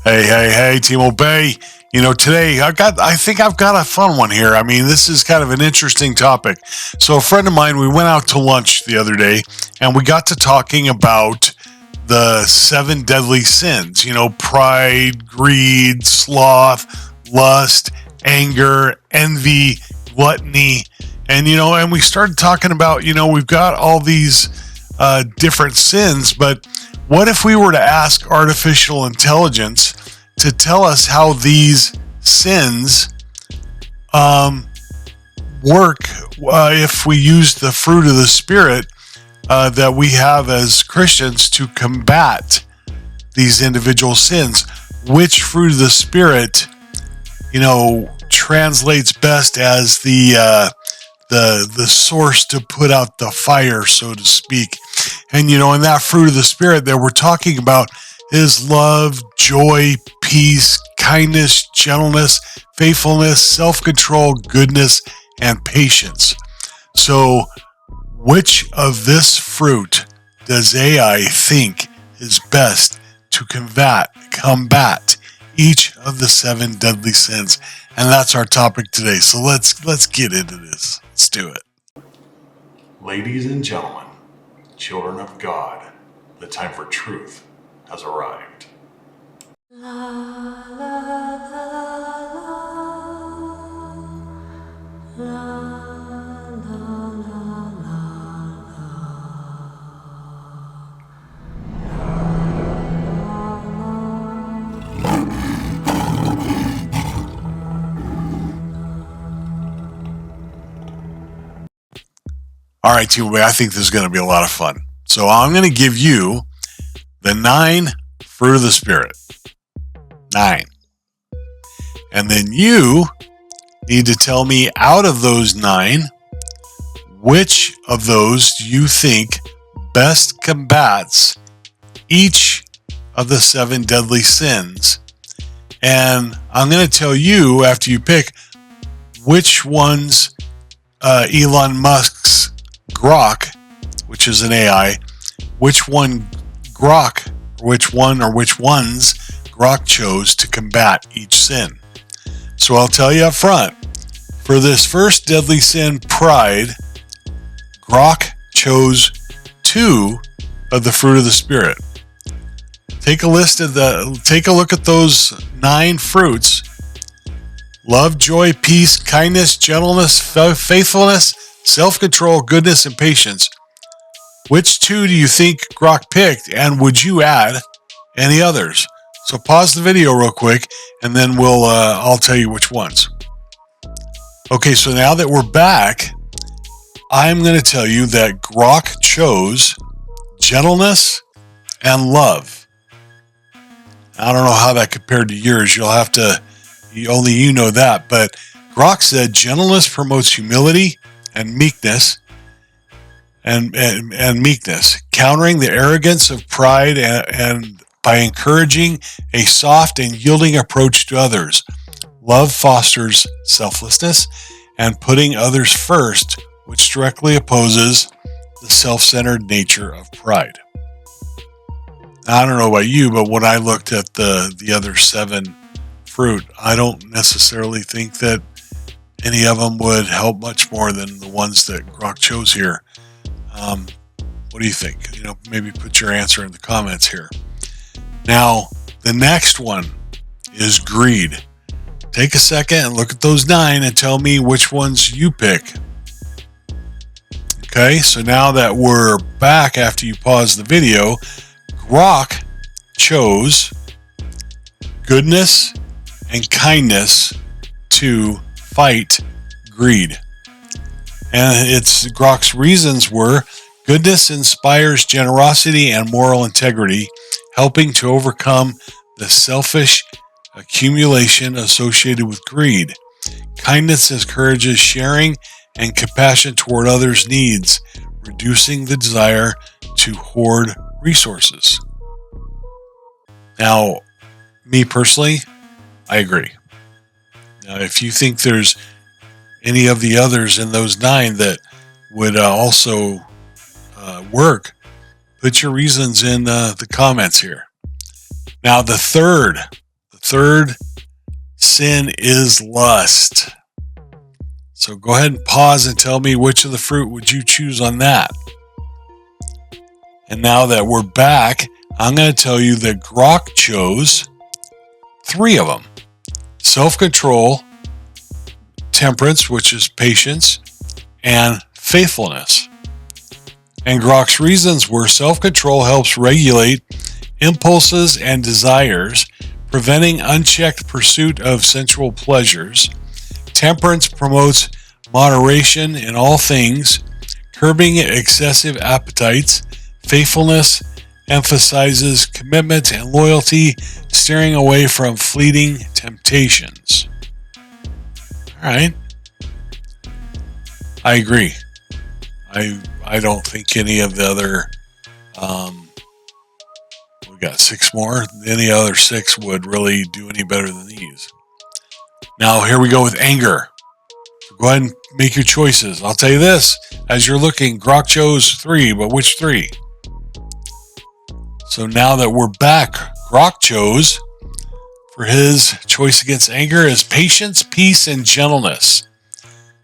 Hey, Team Obey. Today I think I've got a fun one here. I mean, this is kind of an interesting topic. So a friend of mine, we went out to lunch the other day and we got to talking about the 7 deadly sins, pride, greed, sloth, lust, anger, envy, gluttony. And we started talking about, we've got all these different sins, but what if we were to ask artificial intelligence to tell us how these sins work if we use the fruit of the Spirit that we have as Christians to combat these individual sins? Which fruit of the Spirit, translates best as the source to put out the fire, so to speak? And in that fruit of the Spirit that we're talking about is love, joy, peace, kindness, gentleness, faithfulness, self-control, goodness, and patience. So, which of this fruit does AI think is best to combat each of the 7 deadly sins? And that's our topic today. So let's get into this. Let's do it. Ladies and gentlemen, children of God, the time for truth has arrived. All right, Team Away, I think this is going to be a lot of fun. So I'm going to give you the 9 fruit of the Spirit. 9. And then you need to tell me, out of those 9, which of those do you think best combats each of the 7 deadly sins? And I'm going to tell you, after you pick, which ones Elon Musk's Grok, which is an AI, which ones Grok chose to combat each sin. So I'll tell you up front, for this first deadly sin, pride, Grok chose 2 of the fruit of the Spirit. Take a look at those 9 fruits: love, joy, peace, kindness, gentleness, faithfulness, self-control, goodness, and patience. Which 2 do you think Grok picked, and would you add any others? So pause the video real quick, and then I'll tell you which ones. Okay, so now that we're back, I'm going to tell you that Grok chose gentleness and love. I don't know how that compared to yours. Only you know that, but Grok said gentleness promotes humility and meekness, and meekness, countering the arrogance of pride and by encouraging a soft and yielding approach to others. Love fosters selflessness and putting others first, which directly opposes the self-centered nature of pride. Now, I don't know about you, but when I looked at the other 7 fruit, I don't necessarily think that any of them would help much more than the ones that Grok chose here. What do you think? Maybe put your answer in the comments here. Now, the next one is greed. Take a second and look at those 9 and tell me which ones you pick. Okay, so now that we're back after you pause the video, Grok chose goodness and kindness to fight greed. And Grok's reasons were: goodness inspires generosity and moral integrity, helping to overcome the selfish accumulation associated with greed. Kindness encourages sharing and compassion toward others' needs, reducing the desire to hoard resources. Now, me personally, I agree. Now, if you think there's any of the others in those 9 that would also work, put your reasons in the comments here. Now the third sin is lust. So go ahead and pause and tell me which of the fruit would you choose on that. And now that we're back, I'm going to tell you that Grok chose 3 of them. Self-control, temperance, which is patience, and faithfulness. And Grok's reasons were self-control helps regulate impulses and desires, preventing unchecked pursuit of sensual pleasures. Temperance promotes moderation in all things, curbing excessive appetites. Faithfulness emphasizes commitment and loyalty, steering away from fleeting temptations. All right. I agree. I don't think any of the other, we got 6 more, any other 6 would really do any better than these. Now here we go with anger. So go ahead and make your choices. I'll tell you this, as you're looking, Grok chose 3, but which 3? So now that we're back, Grok chose, for his choice against anger, is patience, peace, and gentleness.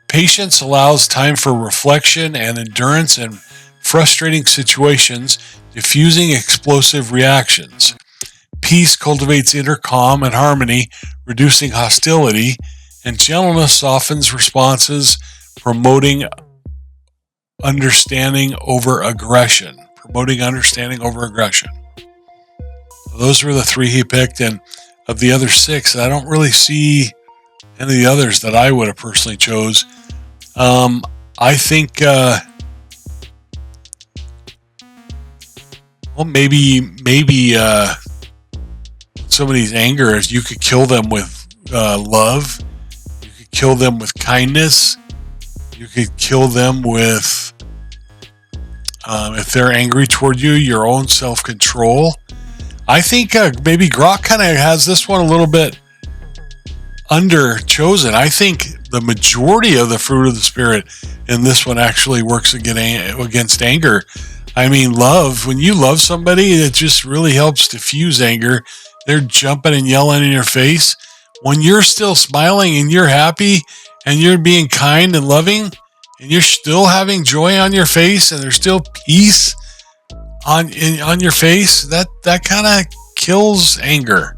Patience allows time for reflection and endurance in frustrating situations, diffusing explosive reactions. Peace cultivates inner calm and harmony, reducing hostility, and gentleness softens responses, promoting understanding over aggression. So those were the 3 he picked, and of the other 6, I don't really see any of the others that I would have personally chose. I think, maybe somebody's anger is you could kill them with love, you could kill them with kindness, you could kill them with, if they're angry toward you, your own self-control. I think maybe Grok kind of has this one a little bit under chosen. I think the majority of the fruit of the Spirit in this one actually works against anger. I mean, love, when you love somebody, it just really helps diffuse anger. They're jumping and yelling in your face. When you're still smiling and you're happy and you're being kind and loving and you're still having joy on your face and there's still peace on your face, that kind of kills anger.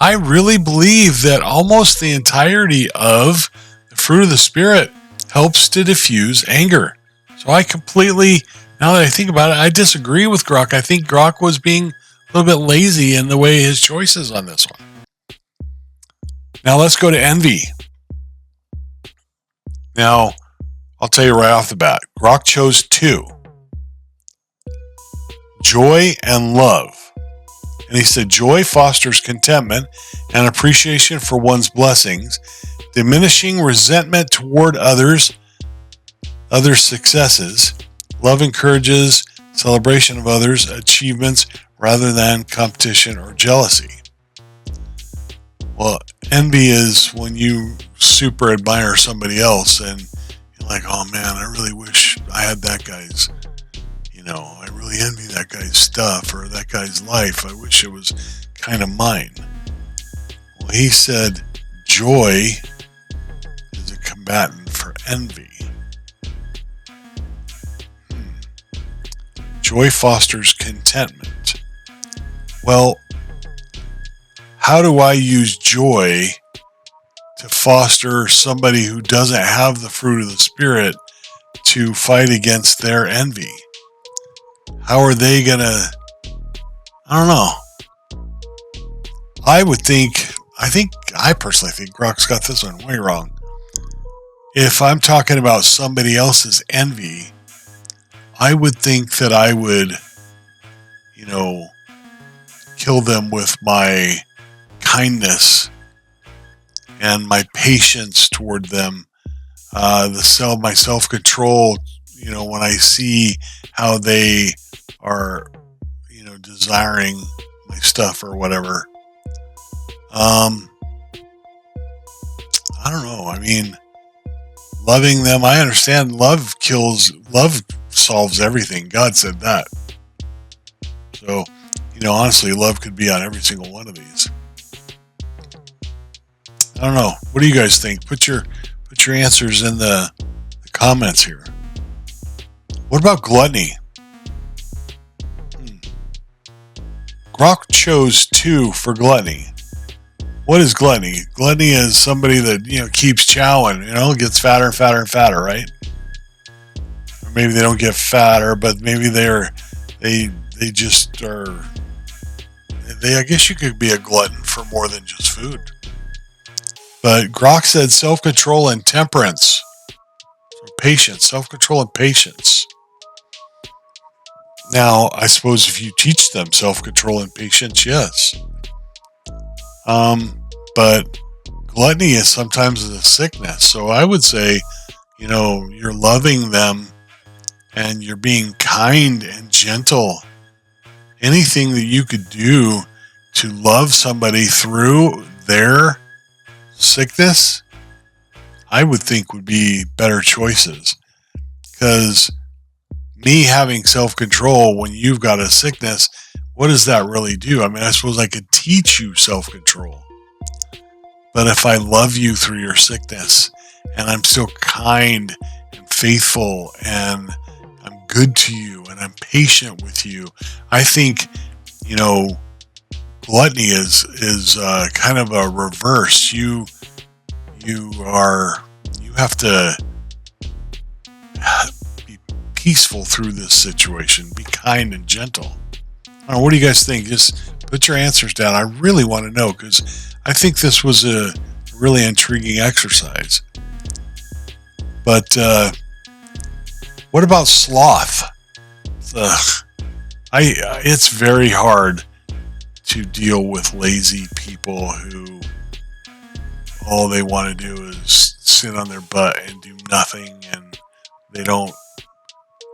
I really believe that almost the entirety of the fruit of the Spirit helps to diffuse anger. So I completely, now that I think about it, I disagree with Grok. I think Grok was being a little bit lazy in the way his choices on this one. Now let's go to envy. Now, I'll tell you right off the bat, Grok chose 2. Joy and love. And he said, joy fosters contentment and appreciation for one's blessings, diminishing resentment toward others' successes. Love encourages celebration of others' achievements rather than competition or jealousy. Well, envy is when you super admire somebody else and you're like, oh man, I really wish I had that guy's, I really envy that guy's stuff or that guy's life. I wish it was kind of mine. Well, he said joy is a combatant for envy. Joy fosters contentment. Well, how do I use joy to foster somebody who doesn't have the fruit of the Spirit to fight against their envy? How are they gonna, I don't know. I personally think Grok's got this one way wrong. If I'm talking about somebody else's envy, I would think that I would, kill them with my kindness and my patience toward them, my self-control, when I see how they are, desiring my stuff or whatever. I don't know. I mean, loving them, I understand love solves everything. God said that. So, Honestly, love could be on every single one of these. I don't know. What do you guys think? Put your answers in the comments here. What about gluttony? Grok chose 2 for gluttony. What is gluttony? Gluttony is somebody that, keeps chowing, gets fatter and fatter and fatter, right? Or maybe they don't get fatter, but maybe they just are, I guess you could be a glutton for more than just food. But Grok said self-control and temperance. So patience, self-control and patience. Now, I suppose if you teach them self-control and patience, yes. But gluttony is sometimes a sickness. So I would say, you're loving them and you're being kind and gentle. Anything that you could do to love somebody through their sickness, I would think would be better choices. Because me having self-control when you've got a sickness, what does that really do? I mean, I suppose I could teach you self-control. But if I love you through your sickness and I'm still kind and faithful and I'm good to you and I'm patient with you, I think, gluttony is kind of a reverse. You have to be peaceful through this situation. Be kind and gentle. I don't know, what do you guys think? Just put your answers down. I really want to know, because I think this was a really intriguing exercise. But what about sloth? It's very hard to deal with lazy people who all they want to do is sit on their butt and do nothing, and they don't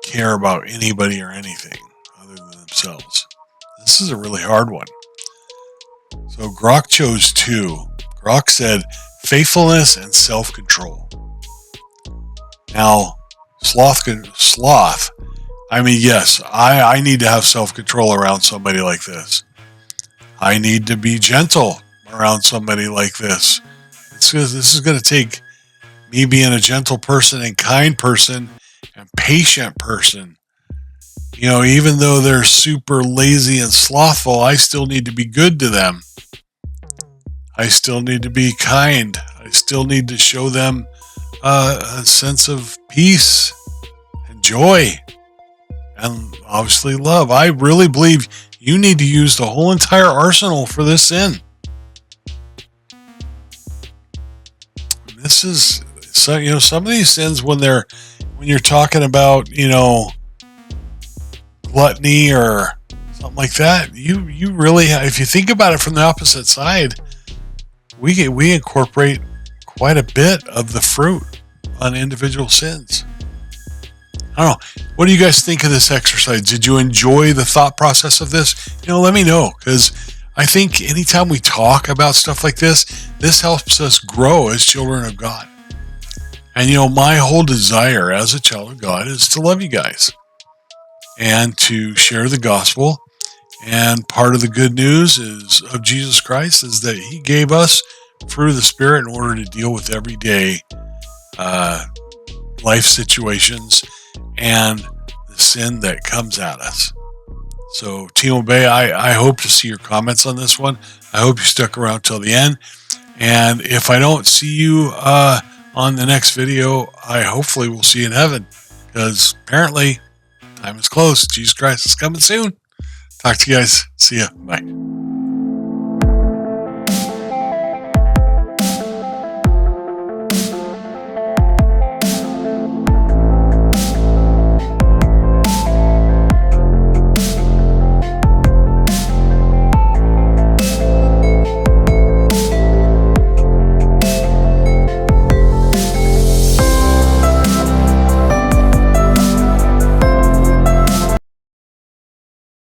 care about anybody or anything other than themselves. This is a really hard one. So Grok chose 2. Grok said faithfulness and self-control. Now, sloth. I mean, yes, I need to have self-control around somebody like this. I need to be gentle around somebody like this. This is going to take me being a gentle person and kind person and patient person. Even though they're super lazy and slothful, I still need to be good to them. I still need to be kind. I still need to show them a sense of peace and joy and obviously love. I really believe you need to use the whole entire arsenal for this sin. This is, some of these sins when you're talking about, gluttony or something like that, you really, if you think about it from the opposite side, we incorporate quite a bit of the fruit on individual sins. I don't know. What do you guys think of this exercise? Did you enjoy the thought process of this? Let me know, because I think anytime we talk about stuff like this helps us grow as children of God. And my whole desire as a child of God is to love you guys and to share the gospel. And part of the good news of Jesus Christ is that he gave us through the Spirit in order to deal with everyday life situations and the sin that comes at us. So, Team Obey, I hope to see your comments on this one. I hope you stuck around till the end. And if I don't see you on the next video, I hopefully will see you in heaven, because apparently time is close. Jesus Christ is coming soon. Talk to you guys. See ya. Bye.